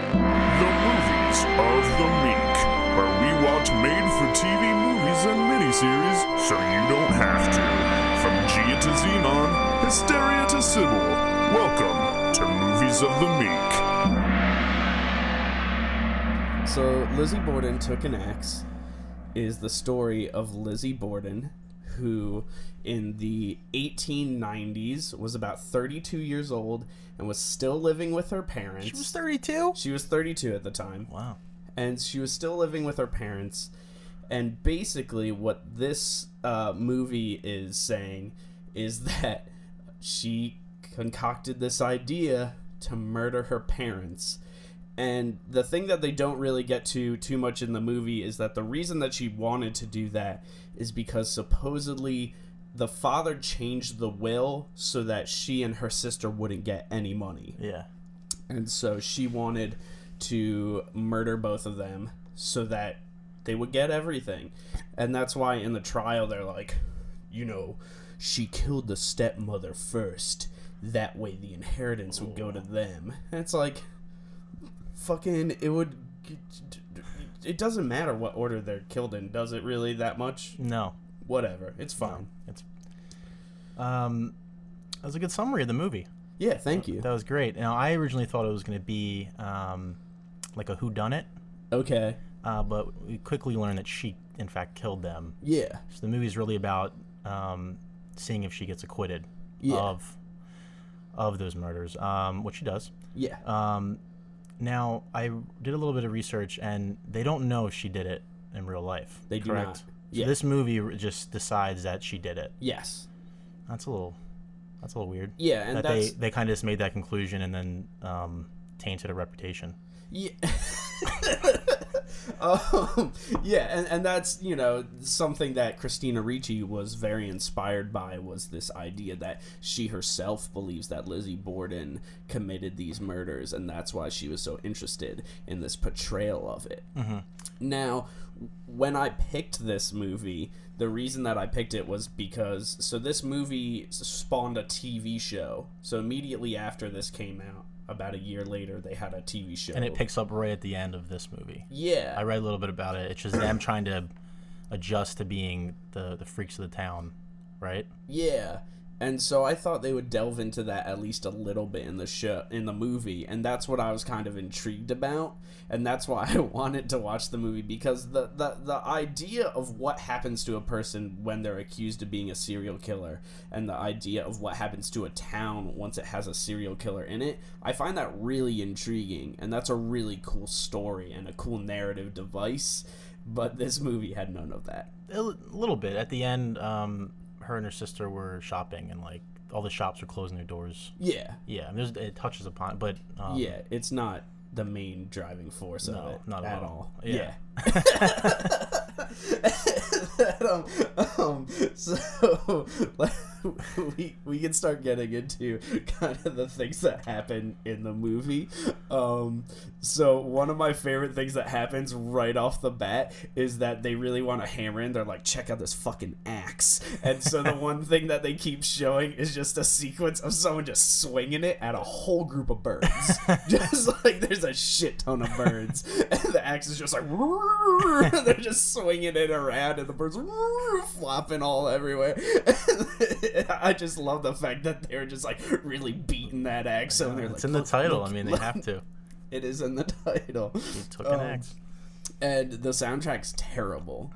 The Movies of the Meek, where we watch made-for-TV movies and miniseries so you don't have to. From Gia to Xenon, Hysteria to Sybil, welcome to Movies of the Meek. So, Lizzie Borden Took an Axe is the story of Lizzie Borden, who in the 1890s was about 32 years old and was still living with her parents. She was 32? She was 32 at the time. Wow. And she was still living with her parents. And basically what this movie is saying is that she concocted this idea to murder her parents. And the thing that they don't really get to too much in the movie is that the reason that she wanted to do that is because supposedly the father changed the will so that she and her sister wouldn't get any money. Yeah. And so she wanted to murder both of them so that they would get everything. And that's why in the trial they're like, you know, she killed the stepmother first. That way the inheritance would go to them. And it's like, fucking, it doesn't matter what order they're killed in, does it really that much? No. Whatever, it's fine. No, it's that was a good summary of the movie. Yeah, thank you. That was great. Now, I originally thought it was going to be like a whodunit. Okay. But we quickly learned that she, in fact, killed them. Yeah. So the movie's really about seeing if she gets acquitted of those murders, which she does. Yeah. Now, I did a little bit of research, and they don't know if she did it in real life. They do correct? not. So Yeah. this movie just decides that she did it. Yes. That's a little weird. Yeah, and that that's... they kind of just made that conclusion and then tainted a reputation. Yeah. Yeah, and that's, you know, something that Christina Ricci was very inspired by, was this idea that she herself believes that Lizzie Borden committed these murders, and that's why she was so interested in this portrayal of it. Mm-hmm. Now, when I picked this movie, the reason that I picked it was because, so this movie spawned a TV show. So immediately after this came out, about a year later, they had a TV show. And it picks up right at the end of this movie. Yeah. I read a little bit about it. It's just them trying to adjust to being the freaks of the town, right? Yeah. And so I thought they would delve into that at least a little bit in the movie, and that's what I was kind of intrigued about, and that's why I wanted to watch the movie, because the idea of what happens to a person when they're accused of being a serial killer, and the idea of what happens to a town once it has a serial killer in it, I find that really intriguing, and that's a really cool story and a cool narrative device, but this movie had none of that. A little bit. At the end, her and her sister were shopping, and like all the shops were closing their doors. Yeah. Yeah, and it touches upon, but yeah, it's not the main driving force of it not at all. Yeah. So we can start getting into kind of the things that happen in the movie. So one of my favorite things that happens right off the bat is that they really want to hammer in. They're like, check out this fucking axe. And so the one thing that they keep showing is just a sequence of someone just swinging it at a whole group of birds. Just like there's a shit ton of birds. And the axe is just like, they're just swinging it around and the birds flopping all everywhere. I just love the fact that they're just like really beating that axe. So they're it's like, in the title. I mean, they have to. It is in the title. He took an axe. And the soundtrack's terrible.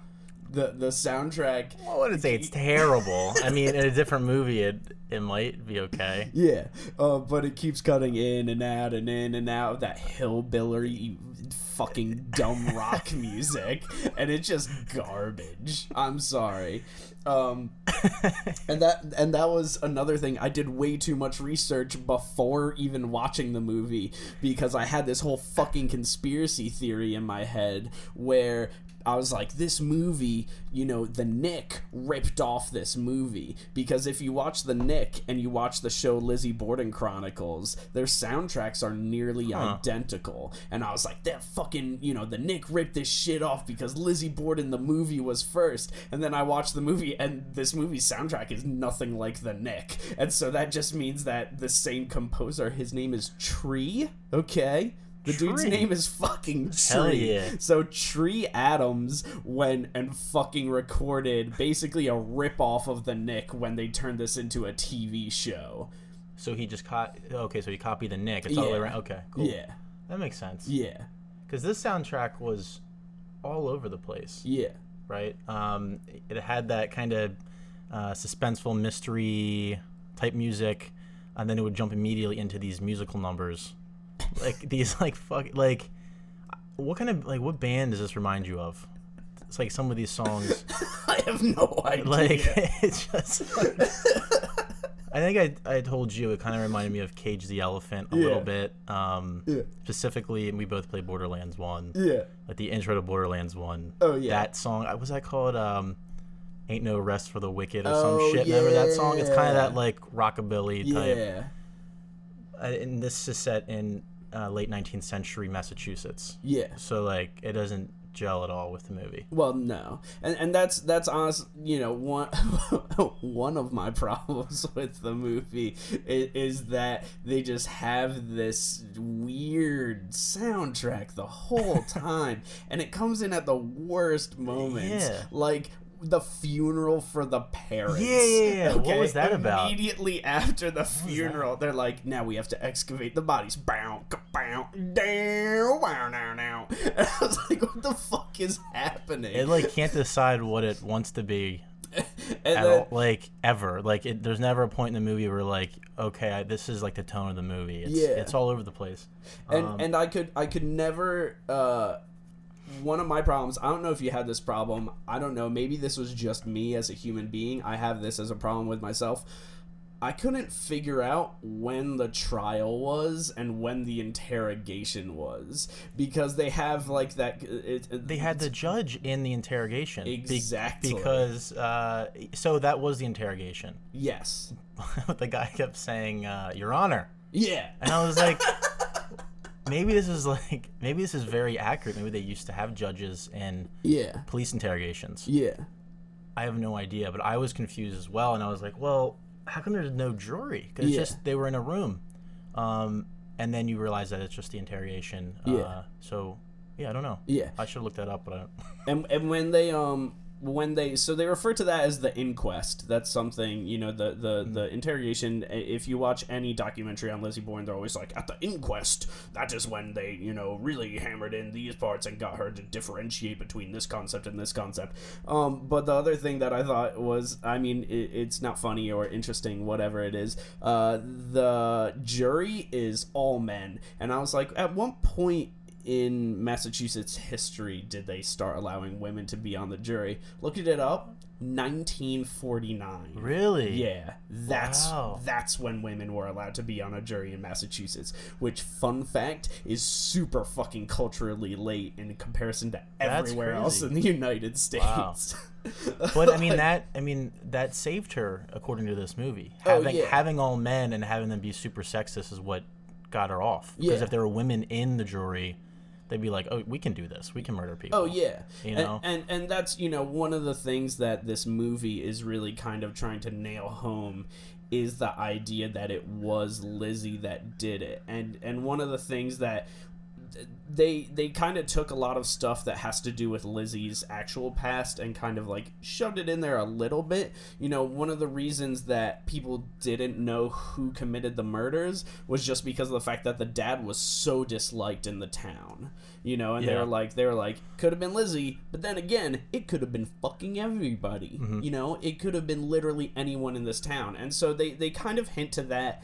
The soundtrack... Well, I wouldn't say it's terrible. I mean, in a different movie, it might be okay. Yeah, but it keeps cutting in and out and in and out of that hillbilly fucking dumb rock music, and it's just garbage. I'm sorry. And that was another thing. I did way too much research before even watching the movie, because I had this whole fucking conspiracy theory in my head where I was like, this movie, you know, The Knick ripped off this movie, because if you watch The Knick and you watch the show Lizzie Borden Chronicles, their soundtracks are nearly identical. And I was like, that fucking, you know, The Knick ripped this shit off because Lizzie Borden the movie was first. And then I watched the movie, and this movie's soundtrack is nothing like The Knick. And so that just means that the same composer, his name is Tree, okay? The dude's Tree. name is fucking Tree. Hell yeah. So Tree Adams went and fucking recorded basically a rip-off of the Nick when they turned this into a TV show. So he just so he copied the Nick. It's all the way around. Okay, cool. Yeah. That makes sense. Yeah. Because this soundtrack was all over the place. Yeah. Right? It had that kind of suspenseful mystery type music, and then it would jump immediately into these musical numbers. Like these what band does this remind you of? It's like some of these songs. I have no idea. Like it's just I think I told you it kind of reminded me of Cage the Elephant a little bit. Specifically, and we both played Borderlands 1. Yeah. Like the intro to Borderlands 1. Oh, yeah. That song, what was that called? Ain't No Rest for the Wicked or some shit. Remember that song? It's kind of that like rockabilly type. Yeah. And this is set in late 19th century Massachusetts. Yeah. So like it doesn't gel at all with the movie. Well, no, and that's honest. One of my problems with the movie is that they just have this weird soundtrack the whole time, and it comes in at the worst moments. Yeah. Like the funeral for the parents. Yeah. Okay? What was that about? Immediately after the funeral, they're like, now we have to excavate the bodies. Bow, bow, down, wow, now, now. And I was like, what the fuck is happening? It like can't decide what it wants to be. And then, Like ever. Like there's never a point in the movie where like, okay, this is like the tone of the movie. It's all over the place. and I could never. One of my problems, I don't know if you had this problem, I don't know, maybe this was just me as a human being, I have this as a problem with myself. I couldn't figure out when the trial was and when the interrogation was, because they have like that. They had the judge in the interrogation. Exactly. Because so that was the interrogation. Yes. The guy kept saying, "Your Honor." Yeah. And I was like, maybe this is very accurate. Maybe they used to have judges in police interrogations. Yeah. I have no idea, but I was confused as well, and I was like, well, how come there's no jury? Because it's just they were in a room, and then you realize that it's just the interrogation. So I don't know. Yeah, I should have looked that up, but I don't. And when they so they refer to that as the inquest. That's something, the interrogation. If you watch any documentary on Lizzie Borden, they're always like, at the inquest, that is when they really hammered in these parts and got her to differentiate between this concept and this concept. But the other thing that I thought was, it's not funny or interesting, whatever it is, the jury is all men, and I was like, at what point in Massachusetts history did they start allowing women to be on the jury? Looked it up. 1949. Really? Yeah. That's when women were allowed to be on a jury in Massachusetts, which, fun fact, is super fucking culturally late in comparison to everywhere else in the United States. Wow. But that saved her, according to this movie. Having all men and having them be super sexist is what got her off. Because if there were women in the jury, they'd be like, oh, we can do this. We can murder people. Oh, yeah. And that's, one of the things that this movie is really kind of trying to nail home is the idea that it was Lizzie that did it. And one of the things that they kind of took a lot of stuff that has to do with Lizzie's actual past and kind of like shoved it in there a little bit. One of the reasons that people didn't know who committed the murders was just because of the fact that the dad was so disliked in the town. They were like, could have been Lizzie, but then again, it could have been fucking everybody. Mm-hmm. It could have been literally anyone in this town. And so they kind of hint to that.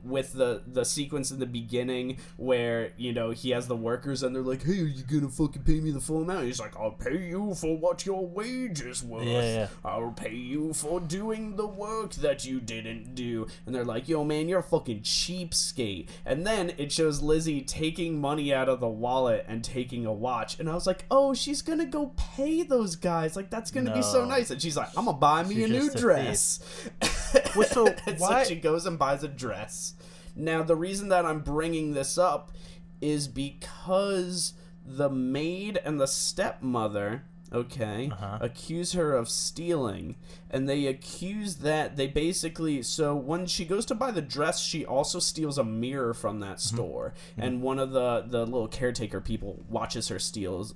With the sequence in the beginning where, he has the workers and they're like, hey, are you gonna fucking pay me the full amount? He's like, I'll pay you for what your wages worth. Yeah. I'll pay you for doing the work that you didn't do. And they're like, yo, man, you're a fucking cheapskate. And then it shows Lizzie taking money out of the wallet and taking a watch. And I was like, oh, she's gonna go pay those guys. Like, that's gonna be so nice. And she's like, I'm gonna buy me a new dress. Well, so why? So she goes and buys a dress. Now, the reason that I'm bringing this up is because the maid and the stepmother okay, accuse her of stealing, and they accuse that they basically, so when she goes to buy the dress, she also steals a mirror from that store, and one of the little caretaker people watches her steal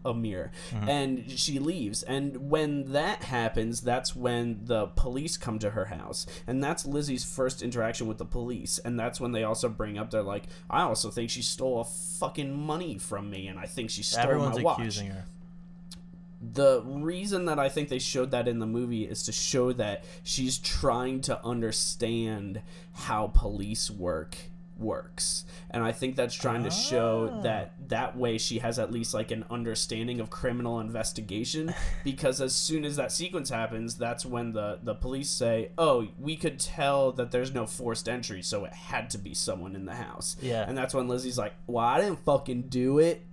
a mirror, and she leaves, and when that happens, that's when the police come to her house, and that's Lizzie's first interaction with the police, and that's when they also bring up, they're like, I also think she stole a fucking money from me, and I think she stole my watch. Accusing her. The reason that I think they showed that in the movie is to show that she's trying to understand how police works, and I think that's trying to show that way she has at least like an understanding of criminal investigation, because as soon as that sequence happens, that's when the police say, oh, we could tell that there's no forced entry, so it had to be someone in the house. And that's when Lizzie's like, well, I didn't fucking do it,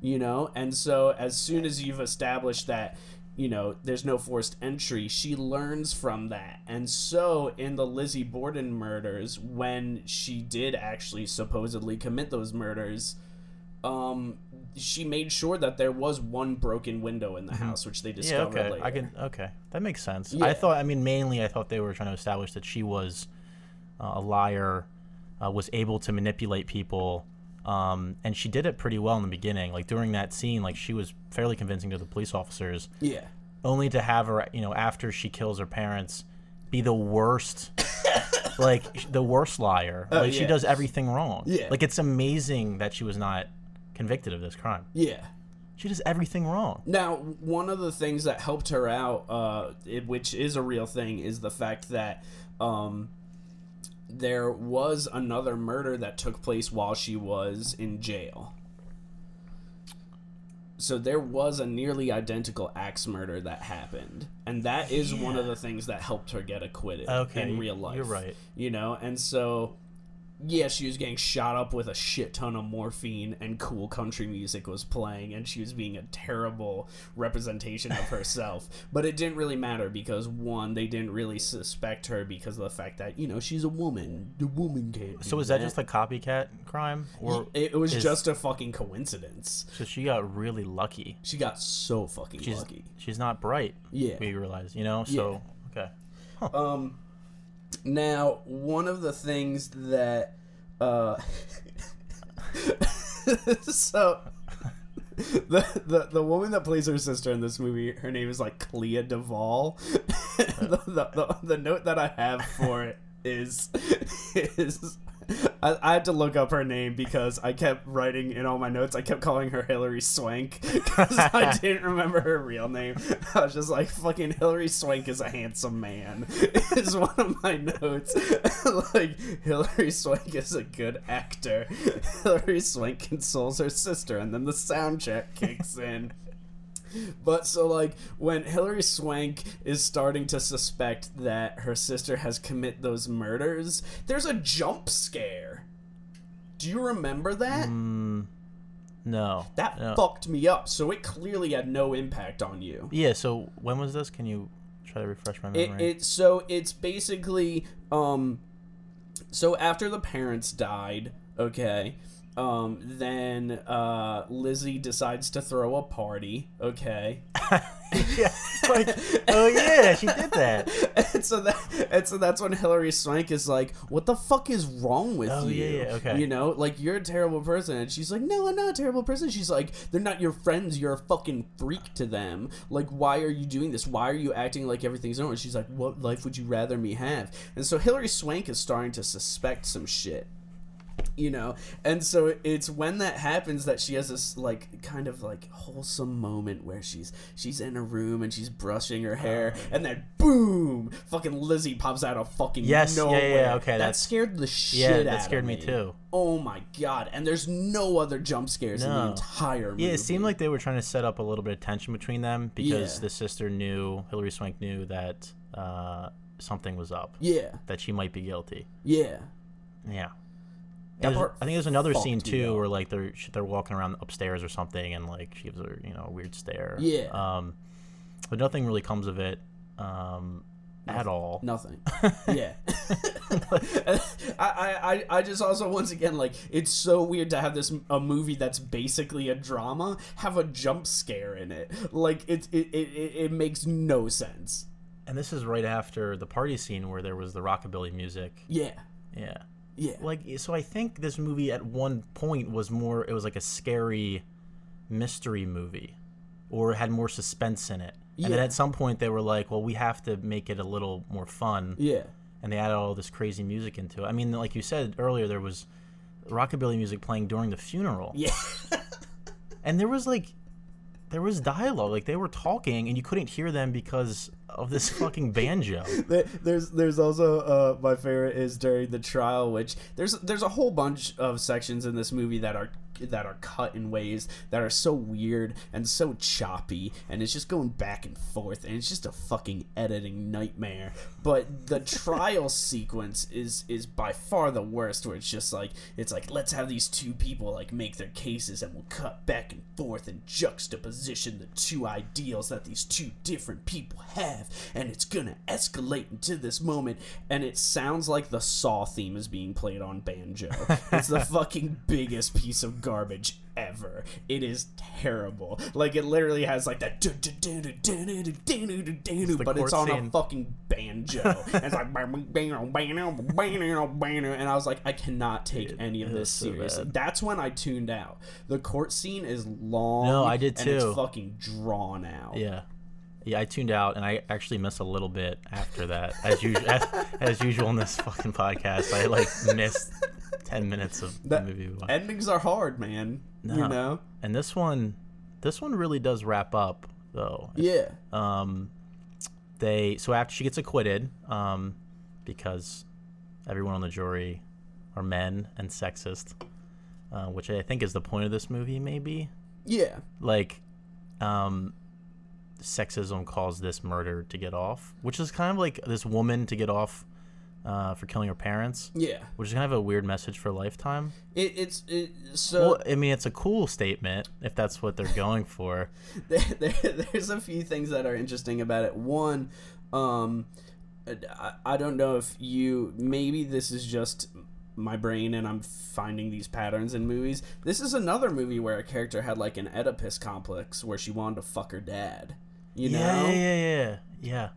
you know. And so as soon as you've established that, you know, there's no forced entry, she learns from that. And so in the Lizzie Borden murders, when she did actually supposedly commit those murders, she made sure that there was one broken window in the house, which they discovered later. Okay, that makes sense. I thought they were trying to establish that she was a liar, was able to manipulate people, and she did it pretty well in the beginning. Like during that scene, like she was fairly convincing to the police officers. Yeah. Only to have her, you know, after she kills her parents, be the worst, like the worst liar. Like she does everything wrong. Yeah. Like it's amazing that she was not convicted of this crime. Yeah. She does everything wrong. Now, one of the things that helped her out, which is a real thing, is the fact that there was another murder that took place while she was in jail. So there was a nearly identical axe murder that happened, and that is one of the things that helped her get acquitted in real life. You're right. You know, and so yeah, she was getting shot up with a shit ton of morphine, and cool country music was playing, and she was being a terrible representation of herself. But it didn't really matter because, one, they didn't really suspect her because of the fact that, you know, she's a woman. The woman can't do So was that just a copycat crime? Or it was just a fucking coincidence. So she got really lucky. She got so fucking lucky. She's not bright. Yeah. We realize, you know? So, okay. Huh. Now, one of the things that, so the woman that plays her sister in this movie, her name is like Clea Duvall. the note that I have for it is I had to look up her name because I kept writing in all my notes. I kept calling her Hilary Swank because I didn't remember her real name. I was just like, fucking Hilary Swank is a handsome man is one of my notes. Like, Hilary Swank is a good actor. Hilary Swank consoles her sister, and then the soundtrack kicks in. But so, like, when Hilary Swank is starting to suspect that her sister has committed those murders, there's a jump scare. Do you remember that? No. That fucked me up. So it clearly had no impact on you. Yeah, so when was this? Can you try to refresh my memory? So it's basically, so after the parents died, okay, then Lizzie decides to throw a party, okay? Yeah, like, oh yeah, she did that. And so that's when Hilary Swank is like, what the fuck is wrong with you? Yeah, okay. You know, like, you're a terrible person. And she's like, no, I'm not a terrible person. She's like, they're not your friends, you're a fucking freak to them. Like, why are you doing this? Why are you acting like everything's normal? She's like, what life would you rather me have? And so Hilary Swank is starting to suspect some shit. You know, and so it's when that happens that she has this like kind of like wholesome moment where she's in a room and she's brushing her hair, and then boom, fucking Lizzie pops out of fucking nowhere. Yeah, okay, that scared the shit out of me. That scared me too. Oh my god! And there's no other jump scares in the entire movie. Yeah, it seemed like they were trying to set up a little bit of tension between them because the sister Hilary Swank knew that something was up. Yeah, that she might be guilty. Yeah. I think there's another scene too where like they're walking around upstairs or something, and like she gives her a weird stare. Yeah. But nothing really comes of it. at all. Nothing. Yeah. I just also, once again, like, it's so weird to have a movie that's basically a drama have a jump scare in it. Like, it makes no sense. And this is right after the party scene where there was the rockabilly music. Yeah. Yeah. Yeah. Like, so I think this movie at one point was like a scary mystery movie, or had more suspense in it. And then at some point they were like, well, we have to make it a little more fun. Yeah. And they added all this crazy music into it. I mean, like you said earlier, there was rockabilly music playing during the funeral. Yeah. And there was dialogue. Like, they were talking and you couldn't hear them because of this fucking banjo. There's also my favorite is during the trial, which there's a whole bunch of sections in this movie that are cut in ways that are so weird and so choppy, and it's just going back and forth, and it's just a fucking editing nightmare. But the trial sequence is by far the worst, where it's like let's have these two people like make their cases, and we'll cut back and forth and juxtaposition the two ideals that these two different people have, and it's gonna escalate into this moment, and it sounds like the Saw theme is being played on banjo. It's the fucking biggest piece of garbage ever. It is terrible. Like, it literally has like that, but it's on a fucking banjo. And it's like, and I was like, I cannot take any of this seriously. That's when I tuned out. The court scene is long. No, I did too. And it's fucking drawn out. Yeah. Yeah, I tuned out, and I actually missed a little bit after that. As usual in this fucking podcast, I like missed 10 minutes of the movie. Endings are hard, man. No. You know? And this one really does wrap up, though. Yeah. So after she gets acquitted, because everyone on the jury are men and sexist, which I think is the point of this movie, maybe. Yeah. Like, sexism caused this murder to get off, which is kind of like this woman to get off for killing her parents. Yeah. Which is kind of a weird message for Lifetime. Well, I mean, it's a cool statement if that's what they're going for. There's a few things that are interesting about it. One, I don't know if maybe this is just my brain and I'm finding these patterns in movies. This is another movie where a character had like an Oedipus complex where she wanted to fuck her dad. You know? Yeah.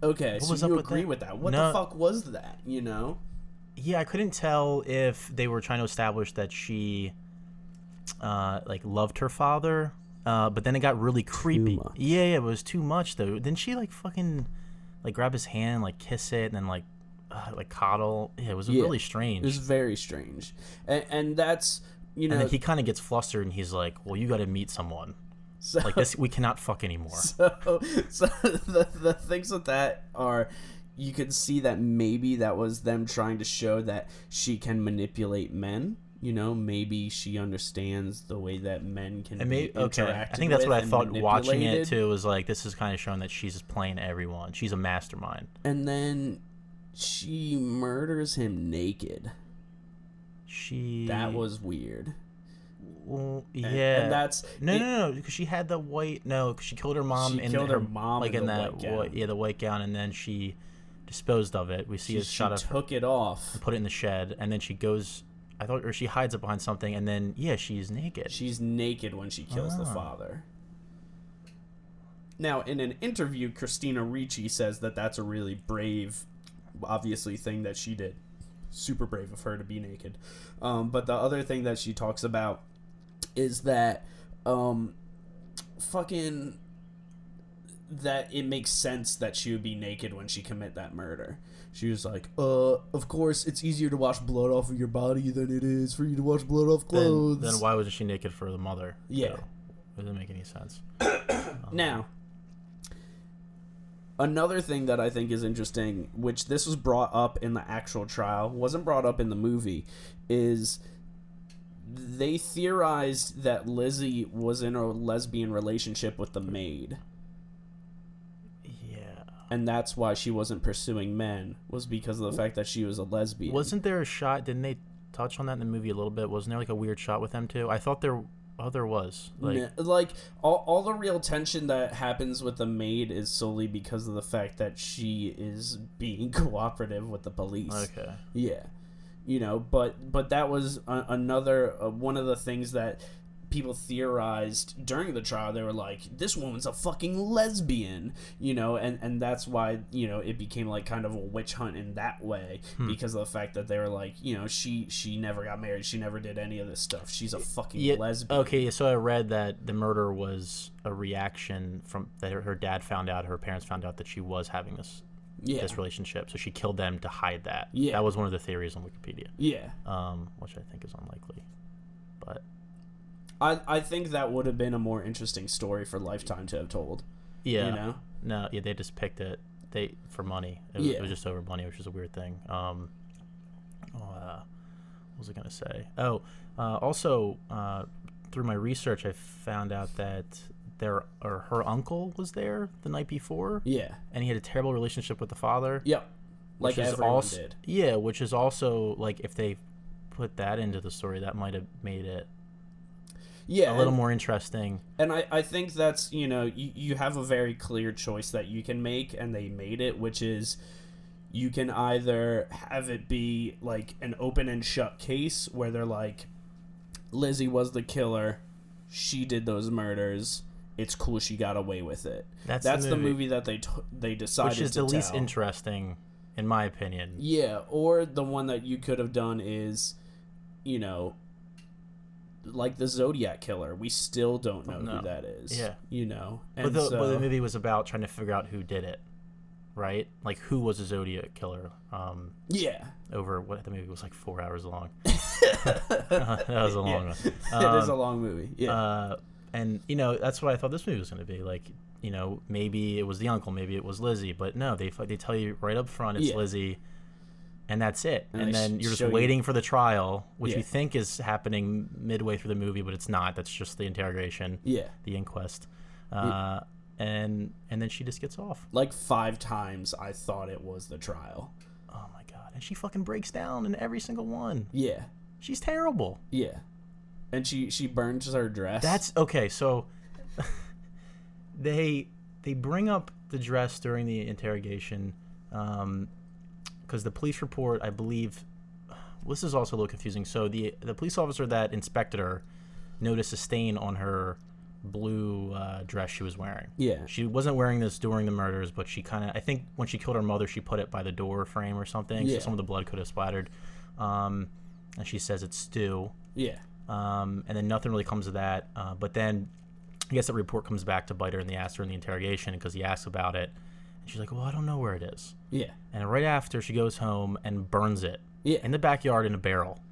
Okay, so you agree with that? What the fuck was that, you know? Yeah, I couldn't tell if they were trying to establish that she like loved her father, but then it got really creepy. Yeah, it was too much though. Didn't she like fucking like grab his hand, like kiss it, and then like coddle? Yeah, it was really strange. It was very strange, and that's, you know. And then he kind of gets flustered, and he's like, "Well, you got to meet someone." So, like this, we cannot fuck anymore. So the things with that are, you could see that maybe that was them trying to show that she can manipulate men. You know, maybe she understands the way that men can be interacted. I think that's what I thought watching it too. Was like, this is kind of showing that she's just playing everyone. She's a mastermind. And then she murders him naked. That was weird. Well, yeah, and that's no, because she had the white. No, because she killed her mom. Her mom, like in that the white gown, and then she disposed of it. We see a shot of her. She took it off and put it in the shed, and then she goes. Or she hides it behind something, and then she's naked. She's naked when she kills the father. Now, in an interview, Christina Ricci says that that's a really brave, obviously, thing that she did. Super brave of her to be naked. But the other thing that she talks about is that that it makes sense that she would be naked when she commit that murder. She was like, of course it's easier to wash blood off of your body than it is for you to wash blood off clothes. Then why wasn't she naked for the mother? Yeah. So, it doesn't make any sense. Now, another thing that I think is interesting, which this was brought up in the actual trial, wasn't brought up in the movie, is they theorized that Lizzie was in a lesbian relationship with the maid. Yeah. And that's why she wasn't pursuing men, was because of the fact that she was a lesbian. Wasn't there a shot, didn't they touch on that in the movie a little bit? Wasn't there like a weird shot with them too? I thought there Oh, there was. Like all the real tension that happens with the maid is solely because of the fact that she is being cooperative with the police. Okay. Yeah, but that was another one of the things that people theorized during the trial. They were like, this woman's a fucking lesbian, and that's why it became like kind of a witch hunt in that way, because of the fact that they were like, she never got married, she never did any of this stuff, she's a fucking lesbian. Okay, so I read that the murder was a reaction from that her dad found out, her parents found out that she was having this relationship, so she killed them to hide that. That was one of the theories on Wikipedia. Which I think is unlikely, but I think that would have been a more interesting story for Lifetime to have told. No, they just picked it for money. It was just over money, which is a weird thing. What was I gonna say? Also, through my research, I found out that her uncle was there the night before. And he had a terrible relationship with the father. Like everyone did. Which is also like, if they put that into the story, that might have made it a little more interesting. And I think that's, you have a very clear choice that you can make, and they made it, which is you can either have it be like an open and shut case where they're like, Lizzie was the killer, she did those murders, it's cool she got away with it. That's the movie that they decided to tell. Which is the least interesting, in my opinion. Or the one that you could have done is, like the Zodiac Killer. We still don't know who that is. But the movie was about trying to figure out who did it, right? Like, who was a Zodiac Killer? Over what the movie was like 4 hours long. That was a long one. It is a long movie. And that's what I thought this movie was going to be. Like, maybe it was the uncle, maybe it was Lizzie, but no, they tell you right up front it's Lizzie. And that's it. And then you're just waiting for the trial, which you think is happening midway through the movie, but it's not. That's just the interrogation, the inquest. And then she just gets off. Like 5 times I thought it was the trial. Oh, my God. And she fucking breaks down in every single one. Yeah. She's terrible. Yeah. And she burns her dress. That's... Okay, so... They bring up the dress during the interrogation... because the police report, I believe, this is also a little confusing. So the police officer that inspected her noticed a stain on her blue dress she was wearing. She wasn't wearing this during the murders, but she kind of, I think when she killed her mother, she put it by the door frame or something, so some of the blood could have splattered. And she says it's stew. And then nothing really comes of that. But then I guess the report comes back to bite her in the ass during the interrogation, because he asks about it. She's like, well, I don't know where it is. And right after, she goes home and burns it in the backyard in a barrel.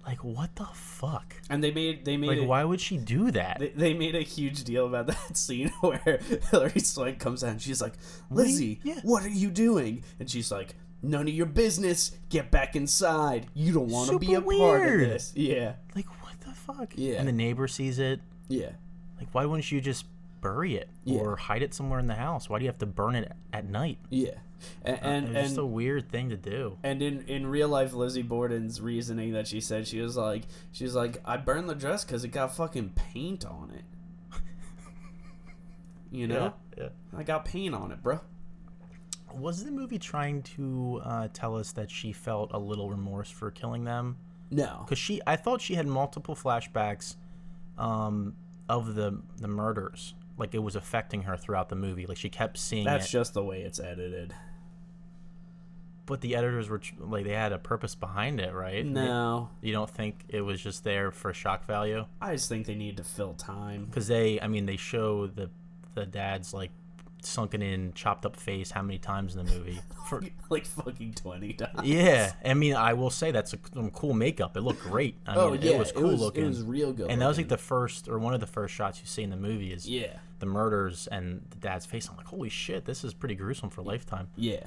Like, what the fuck? And they made like, why would she do that? They made a huge deal about that scene where Hilary Swank comes out and she's like, Lizzie, what are you doing? And she's like, none of your business. Get back inside. You don't want to be a part of this. Like, what the fuck? Yeah. And the neighbor sees it. Yeah. Like, why wouldn't you just bury it or hide it somewhere in the house? Why do you have to burn it at night? Yeah. And it's just a weird thing to do. And in real life, Lizzie Borden's reasoning that she said, she was like, I burned the dress because it got fucking paint on it. You know? Yeah. I got paint on it, bro. Was the movie trying to tell us that she felt a little remorse for killing them? No. Because I thought she had multiple flashbacks of the murders. Like, it was affecting her throughout the movie. Like, she kept seeing it. That's just the way it's edited. But the editors were, like, they had a purpose behind it, right? No. You don't think it was just there for shock value? I just think they need to fill time. Because they show the dad's, like, sunken in, chopped up face how many times in the movie? Like fucking 20 times. Yeah. I mean, I will say that's some cool makeup. It looked great. I mean, it was cool looking. It was real good. And that was like the first, or one of the first shots you see in the movie is the murders and the dad's face. I'm like, holy shit, this is pretty gruesome for Lifetime. Yeah.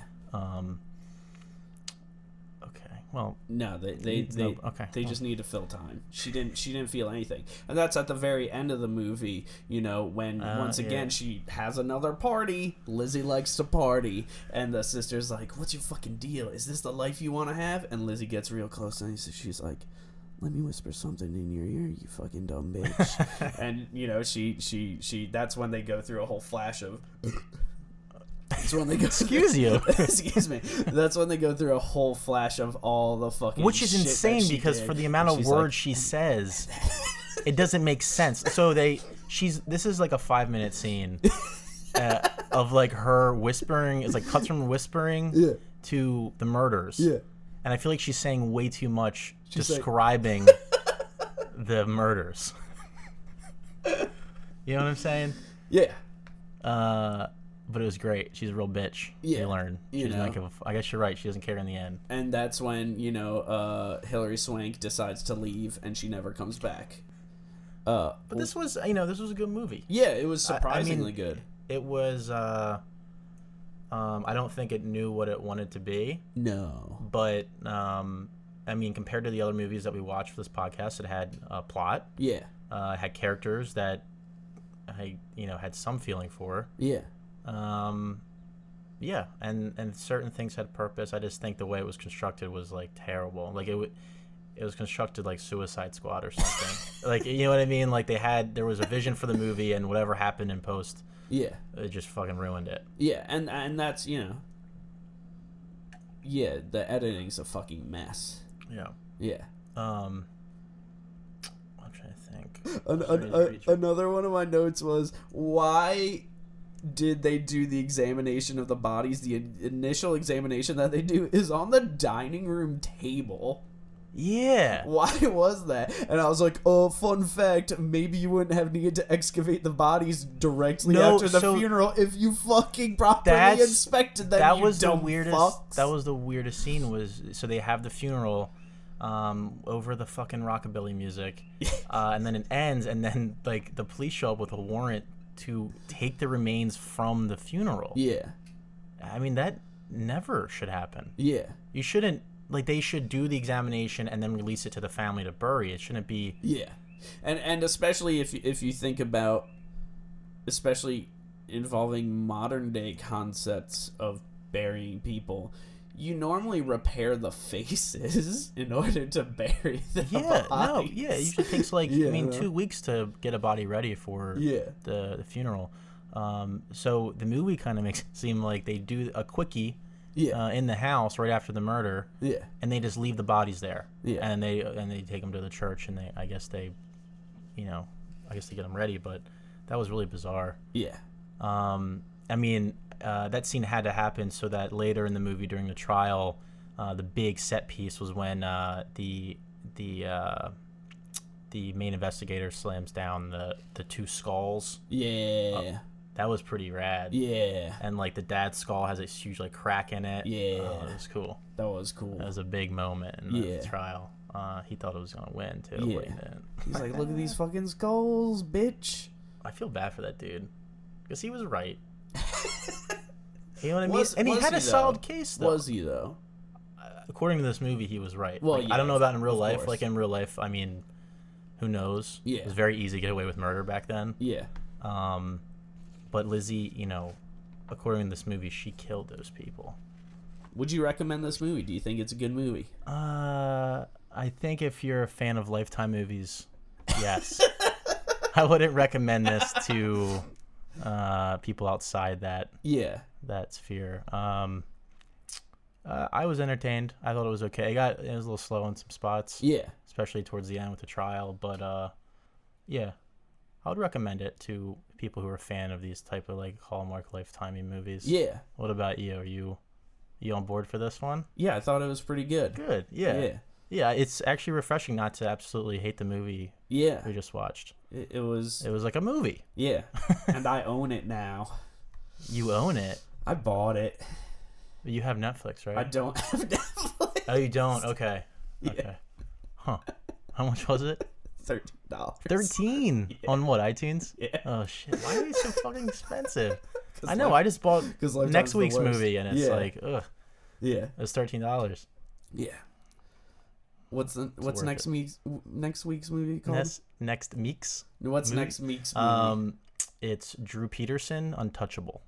Okay. Well, no, they just need to fill time. She didn't feel anything, and that's at the very end of the movie. You know, when once again she has another party. Lizzie likes to party, and the sister's like, "What's your fucking deal? Is this the life you want to have?" And Lizzie gets real close, and she's like, let me whisper something in your ear, you fucking dumb bitch. And, you know, she, that's when they go through a whole flash of... That's when they go. Excuse you. Excuse me. That's when they go through a whole flash of all the fucking. Which is shit insane because for the amount of words she says, it doesn't make sense. So this is like a 5-minute scene of like her whispering. It's like cuts from whispering to the murders. Yeah. And I feel like she's saying way too much describing the murders. You know what I'm saying? Yeah. But it was great. She's a real bitch. Yeah. You learn. I guess you're right. She doesn't care in the end. And that's when, you know, Hilary Swank decides to leave and she never comes back. But this was a good movie. Yeah, it was surprisingly good. It was, I don't think it knew what it wanted to be. No. But, I mean, compared to the other movies that we watched for this podcast, it had a plot. Yeah. It had characters that I, had some feeling for. Yeah. Yeah, and certain things had purpose. I just think the way it was constructed was like terrible. Like it was constructed like Suicide Squad or something. Like, you know what I mean? Like there was a vision for the movie, and whatever happened in post, it just fucking ruined it. Yeah, and that's the editing's a fucking mess. Yeah. Yeah. I'm trying to think. Another one of my notes was, why did they do the examination of the bodies? The initial examination that they do is on the dining room table. Yeah. Why was that? And I was like, oh, fun fact, maybe you wouldn't have needed to excavate the bodies directly after the funeral if you fucking properly inspected them. That was the weirdest scene so they have the funeral over the fucking rockabilly music. And then it ends, and then like the police show up with a warrant to take the remains from the funeral. Yeah. I mean, that never should happen. Yeah. You shouldn't, like, they should do the examination and then release it to the family to bury. It shouldn't be... Yeah. And especially if you think about, especially involving modern day concepts of burying people, you normally repair the faces in order to bury the bodies. It usually takes 2 weeks to get a body ready for the funeral. So the movie kind of makes it seem like they do a quickie in the house right after the murder, and they just leave the bodies there, and they take them to the church, and I guess they get them ready, but that was really bizarre. Yeah. I mean, that scene had to happen so that later in the movie during the trial, the big set piece was when the main investigator slams down the two skulls. Yeah. That was pretty rad. Yeah. And like the dad's skull has a huge like crack in it. Yeah. It was cool. That was cool. That was a big moment in the trial. He thought it was gonna win too. Yeah. But he didn't. He's like, look at these fucking skulls, bitch. I feel bad for that dude because he was right. You know what I mean? And he had a solid case, though. Was he, though? According to this movie, he was right. Well, I don't know about in real life. Like, in real life, I mean, who knows? Yeah. It was very easy to get away with murder back then. Yeah. But Lizzie, according to this movie, she killed those people. Would you recommend this movie? Do you think it's a good movie? I think if you're a fan of Lifetime movies, yes. I wouldn't recommend this to people outside that sphere. I was entertained. I thought it was okay. It was a little slow in some spots. Yeah. Especially towards the end with the trial. But yeah. I would recommend it to people who are a fan of these type of like Hallmark Lifetime movies. Yeah. What about you? Are you on board for this one? Yeah, I thought it was pretty good. Good. Yeah. Yeah, it's actually refreshing not to absolutely hate the movie we just watched. It was like a movie. Yeah. And I own it now. You own it? I bought it. You have Netflix, right? I don't have Netflix. Oh, you don't? Okay. Yeah. Okay. Huh. How much was it? $13. $13? Yeah. On what, iTunes? Yeah. Oh, shit. Why are they so fucking expensive? I know. I just bought next week's movie, and it's like, ugh. Yeah. It was $13. Yeah. What's next week's movie called? Next week's? What's next week's movie? It's Drew Peterson, Untouchable.